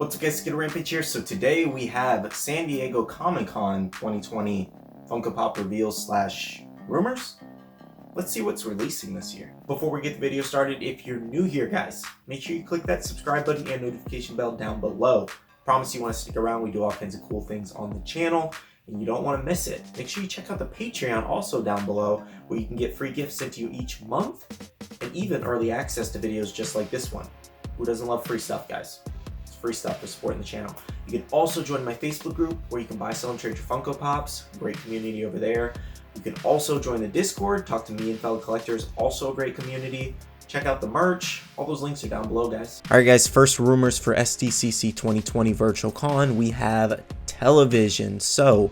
What's up guys, SkittleRampage here. So today we have San Diego Comic-Con 2020 Funko Pop reveals / rumors. Let's see what's releasing this year. Before we get the video started, if you're new here guys, make sure you click that subscribe button and notification bell down below. Promise you want to stick around, we do all kinds of cool things on the channel and you don't want to miss it. Make sure you check out the Patreon also down below where you can get free gifts sent to you each month and even early access to videos just like this one. Who doesn't love free stuff, guys? Free stuff for supporting the channel. You can also join my Facebook group where you can buy, sell, and trade your Funko Pops. Great community over there. You can also join the Discord, talk to me and fellow collectors, also a great community. Check out the merch. All those links are down below, guys. All right, guys, first rumors for Sdcc 2020 Virtual Con. We have television. So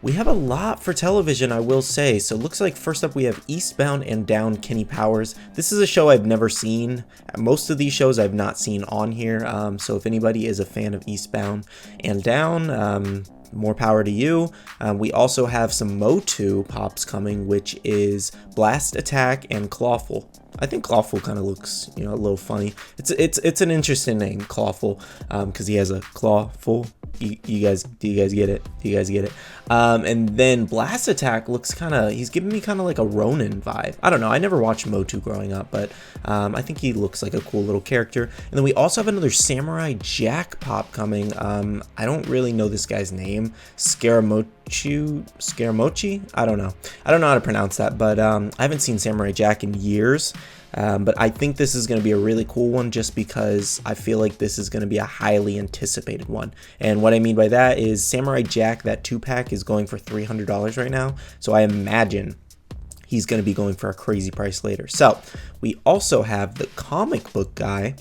we have a lot for television, I will say. So it looks like first up we have Eastbound and Down Kenny Powers. This is a show I've never seen. Most of these shows I've not seen on here. So if anybody is a fan of Eastbound and Down, more power to you. We also have some Motu pops coming, which is Blast Attack and Clawful. I think Clawful kind of looks, a little funny. It's an interesting name, Clawful, because he has a clawful. Do you guys get it? Do you guys get it? And then Blast Attack looks he's giving me kind of like a Ronin vibe. I don't know. I never watched Motu growing up, but I think he looks like a cool little character. And then we also have another Samurai Jack pop coming. I don't really know this guy's name. Scaramochi? I don't know. I don't know how to pronounce that, but I haven't seen Samurai Jack in years. But I think this is going to be a really cool one just because I feel like this is going to be a highly anticipated one. And what I mean by that is Samurai Jack, that 2-pack is going for $300 right now. So I imagine he's going to be going for a crazy price later. So we also have the comic book guy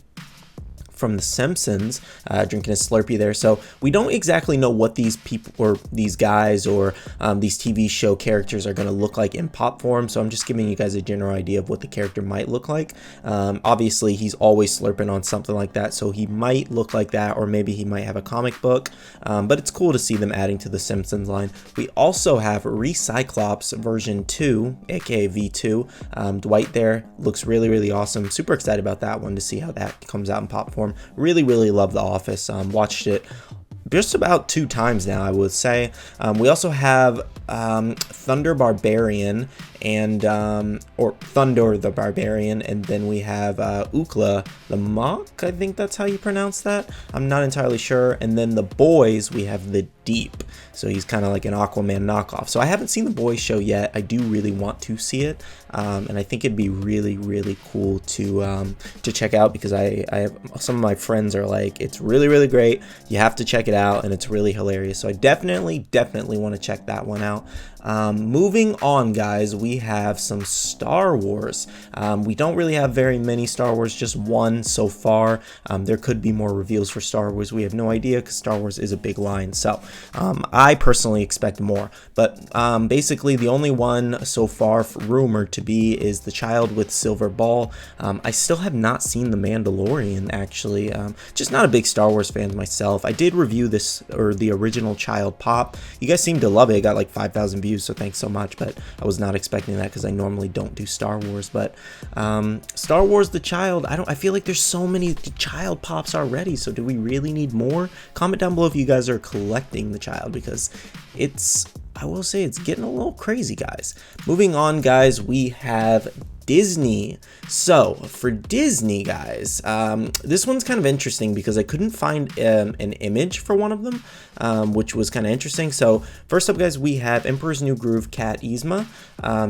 from The Simpsons, drinking a Slurpee there. So we don't exactly know what these people or these guys or these TV show characters are going to look like in pop form. So I'm just giving you guys a general idea of what the character might look like. Obviously, he's always slurping on something like that, so he might look like that, or maybe he might have a comic book. But it's cool to see them adding to the Simpsons line. We also have Recyclops version 2, aka V2. Dwight there looks really, really awesome. Super excited about that one to see how that comes out in pop form. Really love The Office. Watched it just about 2 times now, I would say. We also have Thunder Barbarian and or Thunder the Barbarian, and then we have Ukla the Monk. I think that's how you pronounce that. I'm not entirely sure. And then the boys, we have the Deep. So he's kind of like an Aquaman knockoff. So I haven't seen the boys show yet. I do really want to see it, and I think it'd be really cool to check out because I have some of my friends are like, it's really great. You have to check it out, and it's really hilarious. So I definitely want to check that one out. Moving on, guys, we have some Star Wars. We don't really have very many Star Wars, just one so far. There could be more reveals for Star Wars. We have no idea because Star Wars is a big line. So I personally expect more. But basically, the only one so far rumored to be is the Child with Silver Ball. I still have not seen The Mandalorian, actually. Just not a big Star Wars fan myself. I did review this, or the original Child Pop. You guys seem to love it. It got like 5,000 views. So thanks so much, but I was not expecting that because I normally don't do Star Wars. But Star Wars the Child, I feel like there's so many Child pops already, so do we really need more? Comment down below if you guys are collecting the Child, because I will say it's getting a little crazy, guys. Moving on, guys, we have Disney. So for Disney, guys, this one's kind of interesting because I couldn't find an image for one of them, which was kind of interesting. So first up, guys, we have Emperor's New Groove Cat Yzma.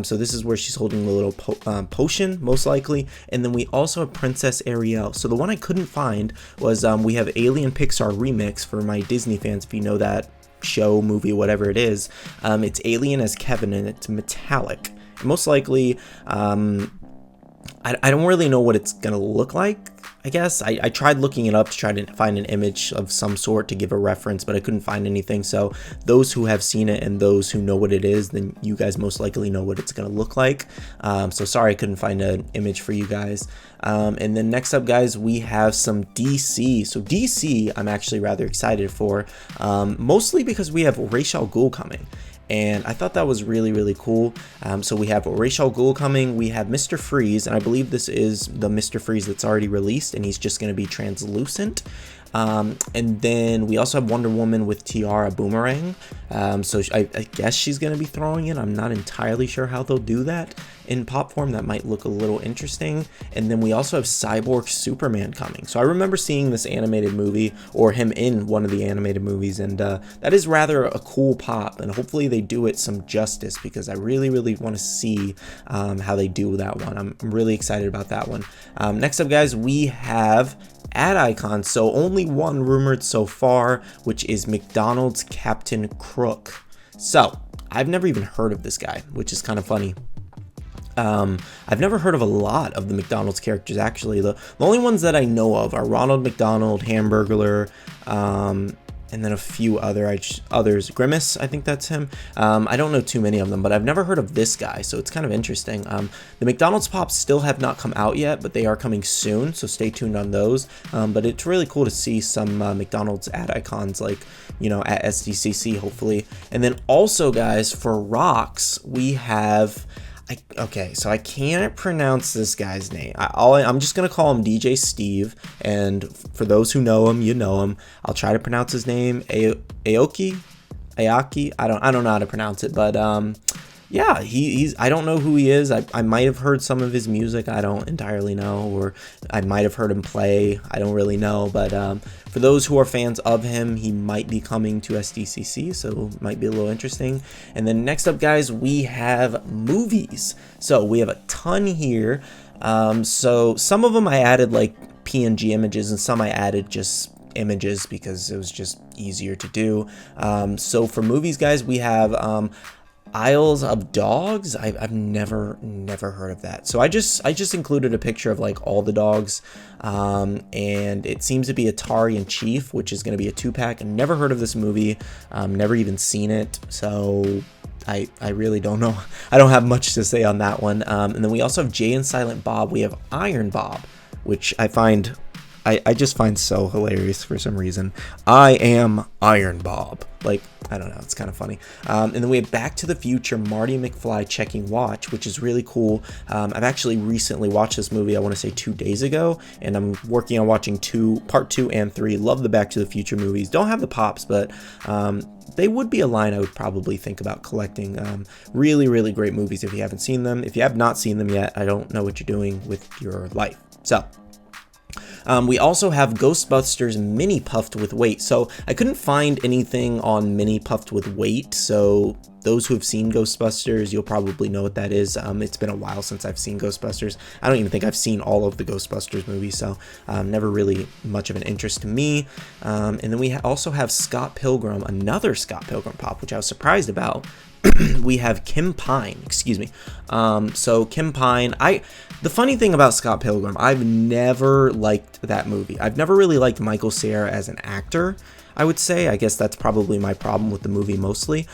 So this is where she's holding the little potion, most likely. And then we also have Princess Ariel. So the one I couldn't find was we have Alien Pixar Remix for my Disney fans, if you know that show, movie, whatever it is. It's Alien as Kevin, and it's metallic. Most likely, I don't really know what it's gonna look like. I guess I tried looking it up to try to find an image of some sort to give a reference, but I couldn't find anything. So those who have seen it and those who know what it is, then you guys most likely know what it's gonna look like. So sorry I couldn't find an image for you guys. And then next up, guys, we have some DC. So DC I'm actually rather excited for, mostly because we have Ra's al Ghul coming. and I thought that was really cool. So we have Ra's al Ghul coming, we have Mr. Freeze, and I believe this is the Mr. Freeze that's already released, and he's just going to be translucent. And then we also have Wonder Woman with Tiara Boomerang. So I guess she's going to be throwing it. I'm not entirely sure how they'll do that in pop form. That might look a little interesting. And then we also have Cyborg Superman coming. So I remember seeing this animated movie, or him in one of the animated movies, and that is rather a cool pop, and hopefully they do it some justice, because I really want to see how they do that one. I'm really excited about that one. Next up, guys, we have ad icons. So only one rumored so far, which is McDonald's Captain Crook. So I've never even heard of this guy, which is kind of funny. I've never heard of a lot of the McDonald's characters, actually. The only ones that I know of are Ronald McDonald, Hamburglar, and then a few others. Grimace, I think that's him. I don't know too many of them, but I've never heard of this guy, so it's kind of interesting. The McDonald's pops still have not come out yet, but they are coming soon, so stay tuned on those. But it's really cool to see some McDonald's ad icons, like, you know, at SDCC, hopefully. And then also, guys, for rocks, we have... okay, so I can't pronounce this guy's name. I'm just going to call him DJ Steve, and for those who know him, you know him. I'll try to pronounce his name, Aoki? I don't know how to pronounce it, but yeah, I don't know who he is. I might have heard some of his music. I don't entirely know, or I might have heard him play. I don't really know, but for those who are fans of him, he might be coming to SDCC, so it might be a little interesting. And then next up, guys, we have movies. So we have a ton here. So some of them I added like PNG images, and some I added just images because it was just easier to do. So for movies, guys, we have Isles of Dogs. I've never heard of that. So I just included a picture of like all the dogs, and it seems to be Atari and Chief, which is going to be a 2-pack. I've never heard of this movie, never even seen it, so I really don't know. I don't have much to say on that one. And then we also have Jay and Silent Bob. We have Iron Bob, which I just find so hilarious for some reason. I am Iron Bob. Like, I don't know, it's kind of funny. And then we have Back to the Future, Marty McFly checking watch, which is really cool. I've actually recently watched this movie, I want to say 2 days ago, and I'm working on watching part 2 and 3. Love the Back to the Future movies. Don't have the pops, but they would be a line I would probably think about collecting. Really great movies if you haven't seen them. If you have not seen them yet, I don't know what you're doing with your life. So we also have Ghostbusters Mini Puffed with Weight. So I couldn't find anything on Mini Puffed with Weight. So those who have seen Ghostbusters, you'll probably know what that is. It's been a while since I've seen Ghostbusters. I don't even think I've seen all of the Ghostbusters movies, so never really much of an interest to me. And then we also have Scott Pilgrim, another Scott Pilgrim pop, which I was surprised about. We have Kim Pine, excuse me. So Kim Pine, the funny thing about Scott Pilgrim, I've never liked that movie. I've never really liked Michael Cera as an actor, I would say. I guess that's probably my problem with the movie mostly.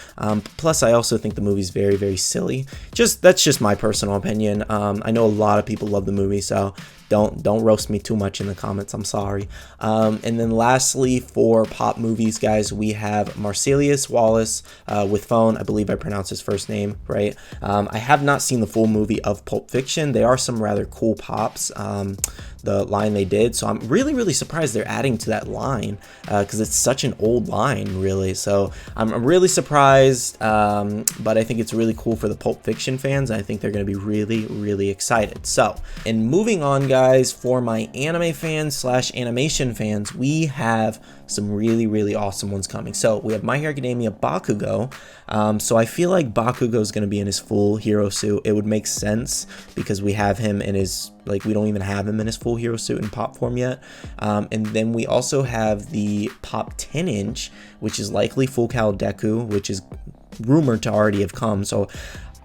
Plus, I also think the movie's very silly. That's just my personal opinion. I know a lot of people love the movie, so don't roast me too much in the comments. I'm sorry. And then lastly, for pop movies, guys, we have Marcellus Wallace with Phone. I believe I pronounced his first name right. I have not seen the full movie of Pulp Fiction. There are some rather cool pops. The line they did, so I'm really surprised they're adding to that line, because it's such an old line, really. So I'm really surprised, but I think it's really cool for the Pulp Fiction fans. I think they're going to be really excited. So, and moving on, guys, for my anime fans / animation fans, we have some really awesome ones coming. So we have My Hero Academia Bakugo. So I feel like Bakugo is going to be in his full hero suit. It would make sense because we have him in his, like, we don't even have him in his full hero suit in pop form yet. And then we also have the Pop 10-inch, which is likely Full Cal Deku, which is rumored to already have come. So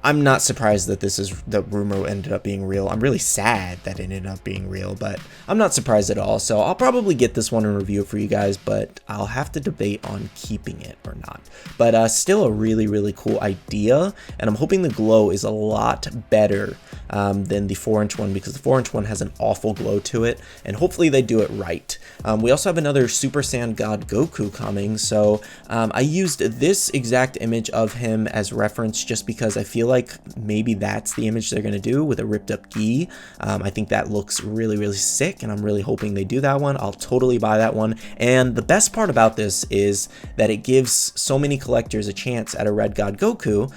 I'm not surprised that the rumor ended up being real. I'm really sad that it ended up being real, but I'm not surprised at all. So I'll probably get this one and review it for you guys, but I'll have to debate on keeping it or not. But still a really cool idea, and I'm hoping the glow is a lot better than the 4-inch one, because the 4-inch one has an awful glow to it, and hopefully they do it right. We also have another Super Saiyan God Goku coming, so I used this exact image of him as reference just because I feel like like maybe that's the image they're going to do with a ripped up gi. I think that looks really, really sick, and I'm really hoping they do that one. I'll totally buy that one. And the best part about this is that it gives so many collectors a chance at a Red God Goku,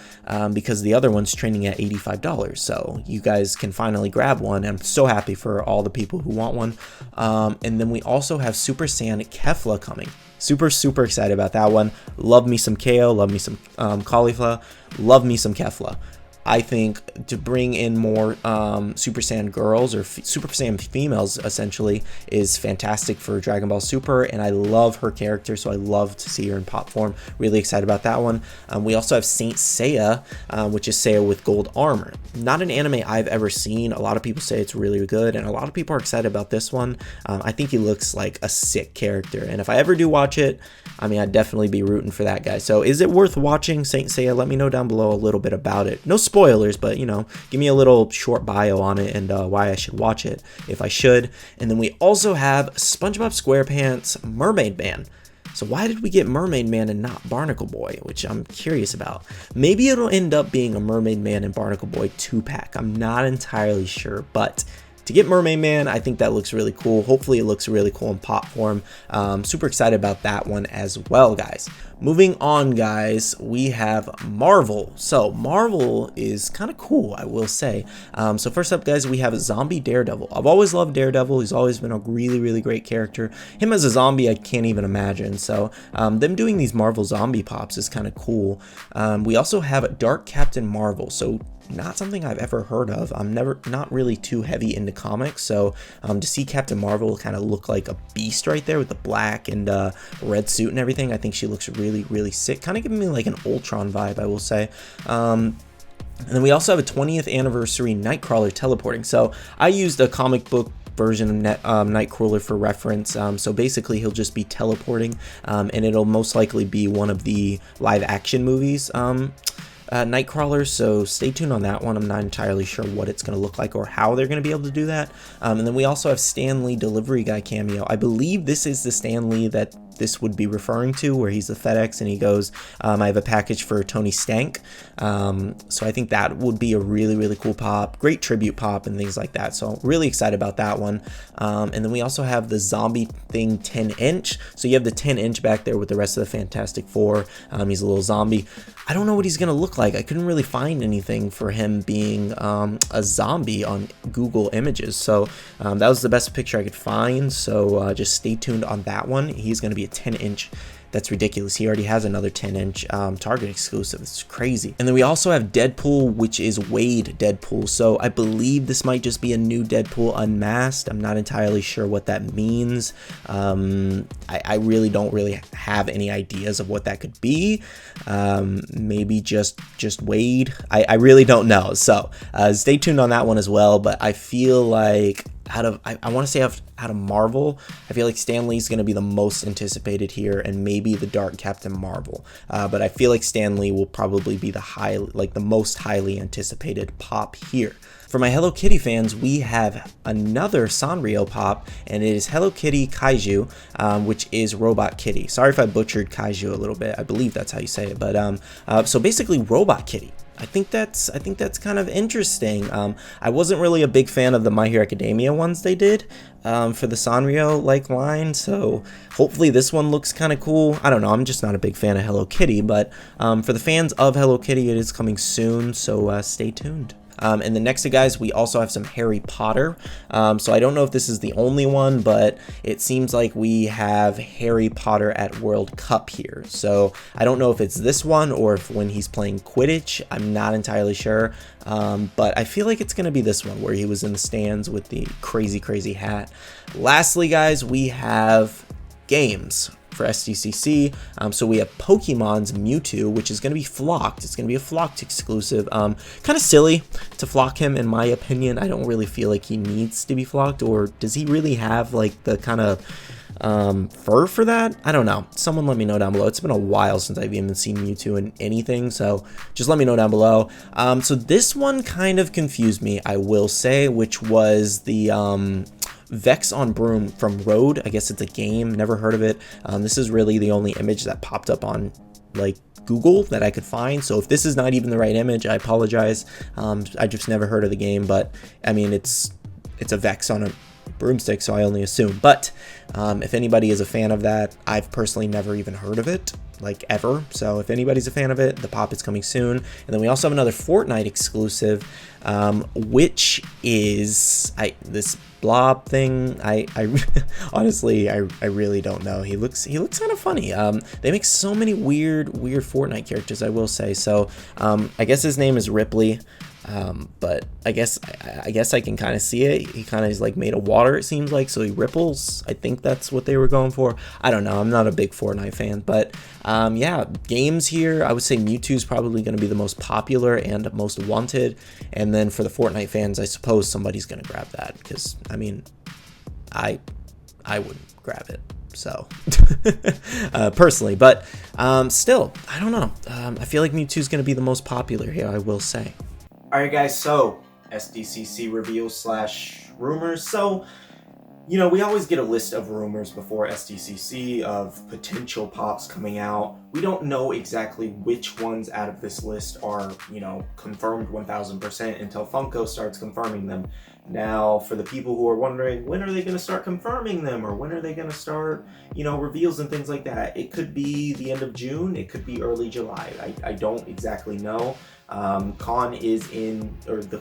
because the other one's trending at $85. So you guys can finally grab one. I'm so happy for all the people who want one. And then we also have Super Saiyan Kefla coming. Super excited about that one. Love me some KO, love me some cauliflower, love me some Kefla. I think to bring in more Super Saiyan girls or Super Saiyan females essentially is fantastic for Dragon Ball Super, and I love her character, so I love to see her in pop form. Really excited about that one. We also have Saint Seiya, which is Seiya with gold armor. Not an anime I've ever seen. A lot of people say it's really good, and a lot of people are excited about this one. I think he looks like a sick character, and if I ever do watch it, I mean, I'd definitely be rooting for that guy. So is it worth watching Saint Seiya? Let me know down below a little bit about it. No spoilers, but you know, give me a little short bio on it and why I should watch it if I should. And then we also have SpongeBob SquarePants Mermaid Man. So why did we get Mermaid Man and not Barnacle Boy, which I'm curious about. Maybe it'll end up being a Mermaid Man and Barnacle Boy 2-pack. I'm not entirely sure, but to get Mermaid Man, I think that looks really cool. Hopefully it looks really cool in pop form. Super excited about that one as well, guys. Moving on, guys, we have Marvel. So Marvel is kind of cool, I will say. So first up, guys, we have Zombie Daredevil. I've always loved Daredevil. He's always been a really great character. Him as a zombie, I can't even imagine. So them doing these Marvel zombie pops is kind of cool. We also have Dark Captain Marvel. So not something I've ever heard of. I'm not really too heavy into comics, so to see Captain Marvel kind of look like a beast right there with the black and red suit and everything, I think she looks really sick. Kind of giving me like an Ultron vibe, I will say. And then we also have a 20th anniversary Nightcrawler teleporting. So I used a comic book version of Nightcrawler for reference. So basically he'll just be teleporting, and it'll most likely be one of the live action movies Nightcrawler, so stay tuned on that one. I'm not entirely sure what it's going to look like or how they're going to be able to do that. And then we also have Stan Lee Delivery Guy cameo. I believe this is the Stan Lee that this would be referring to, where he's the FedEx and he goes, I have a package for Tony Stank. So I think that would be a really cool pop, great tribute pop and things like that. So really excited about that one. And then we also have the Zombie Thing 10-inch. So you have the 10-inch back there with the rest of the Fantastic Four. He's a little zombie. I don't know what he's going to look like. I couldn't really find anything for him being a zombie on Google Images. So that was the best picture I could find. So just stay tuned on that one. He's going to be a 10-inch. That's ridiculous. He already has another 10-inch Target exclusive. It's crazy. And then we also have Deadpool, which is Wade Deadpool. So I believe this might just be a new Deadpool unmasked. I'm not entirely sure what that means. I really don't have any ideas of what that could be. Maybe just Wade. I really don't know. So stay tuned on that one as well. But I feel like I want to say out of Marvel, I feel like Stan Lee's going to be the most anticipated here, and maybe the Dark Captain Marvel. But I feel like Stan Lee will probably be the most highly anticipated pop here. For my Hello Kitty fans, we have another Sanrio pop, and it is Hello Kitty Kaiju, which is Robot Kitty. Sorry if I butchered Kaiju a little bit. I believe that's how you say it. But so basically, Robot Kitty. I think that's kind of interesting. I wasn't really a big fan of the My Hero Academia ones they did for the Sanrio line, so hopefully this one looks kind of cool. I don't know, I'm just not a big fan of Hello Kitty, but for the fans of Hello Kitty, it is coming soon, so stay tuned. And then next, guys, we also have some Harry Potter. So I don't know if this is the only one, but it seems like we have Harry Potter at World Cup here. So I don't know if it's this one or if when he's playing Quidditch. I'm not entirely sure. But I feel like it's going to be this one where he was in the stands with the crazy hat. Lastly, guys, we have games for SDCC. So we have Pokemon's Mewtwo, which is going to be flocked. It's going to be a flocked exclusive. Kind of silly to flock him, in my opinion. I don't really feel like he needs to be flocked, or does he really have like the kind of fur for that? I don't know. Someone let me know down below. It's been a while since I've even seen Mewtwo in anything, so just let me know down below. So this one kind of confused me, I will say, which was the Vex on Broom from Road. I guess it's a game, never heard of it. This is really the only image that popped up on like Google that I could find. So if this is not even the right image, I apologize. I just never heard of the game, but I mean, it's a Vex on a broomstick, so I only assume. But if anybody is a fan of that, I've personally never even heard of it, like ever. So if anybody's a fan of it, the pop is coming soon. And then we also have another Fortnite exclusive, which is this blob thing. I honestly, I really don't know. He looks kind of funny. They make so many weird Fortnite characters, I will say. So I guess his name is Ripley. But I guess I can kind of see it. He kind of is like made of water, it seems like, so he ripples. I think that's what they were going for. I don't know. I'm not a big Fortnite fan, but yeah, games here. I would say Mewtwo's probably going to be the most popular and most wanted. And then for the Fortnite fans, I suppose somebody's going to grab that because, I mean, I wouldn't grab it. So personally, but still, I don't know. I feel like Mewtwo's going to be the most popular here, I will say. Alright guys, so SDCC reveals / rumors. So, you know, we always get a list of rumors before SDCC of potential pops coming out. We don't know exactly which ones out of this list are, you know, confirmed 1000% until Funko starts confirming them. Now, for the people who are wondering, when are they going to start confirming them, or when are they going to start, you know, reveals and things like that? It could be the end of June, it could be early July. I don't exactly know. The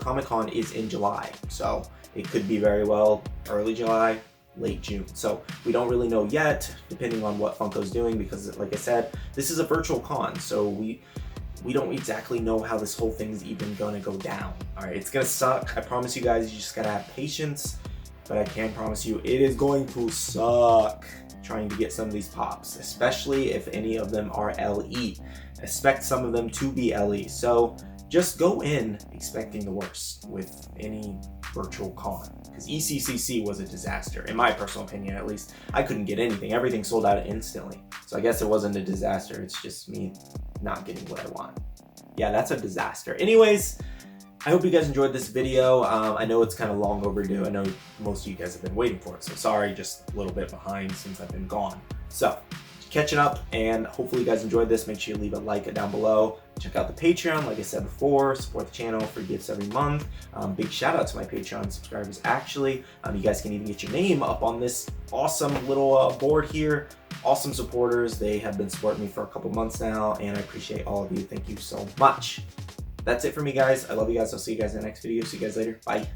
Comic-Con is in July, so it could be very well early July, late June. So we don't really know yet, depending on what Funko's doing, because like I said, this is a virtual con, so we don't exactly know how this whole thing's even gonna go down. All right, it's gonna suck. I promise you guys, you just gotta have patience, but I can promise you it is going to suck trying to get some of these pops, especially if any of them are LE. Expect some of them to be LE. So just go in expecting the worst with any virtual con, because ECCC was a disaster, in my personal opinion at least. I couldn't get anything. Everything sold out instantly. So I guess it wasn't a disaster. It's just me not getting what I want. Yeah, that's a disaster. Anyways, I hope you guys enjoyed this video. I know it's kind of long overdue. I know most of you guys have been waiting for it, so sorry, just a little bit behind since I've been gone. So, catching up, and hopefully you guys enjoyed this. Make sure you leave a like down below. Check out the Patreon, like I said before. Support the channel for gifts every month. Big shout out to my Patreon subscribers, actually. You guys can even get your name up on this awesome little board here. Awesome supporters. They have been supporting me for a couple months now, and I appreciate all of you. Thank you so much. That's it for me, guys. I love you guys. I'll see you guys in the next video. See you guys later. Bye.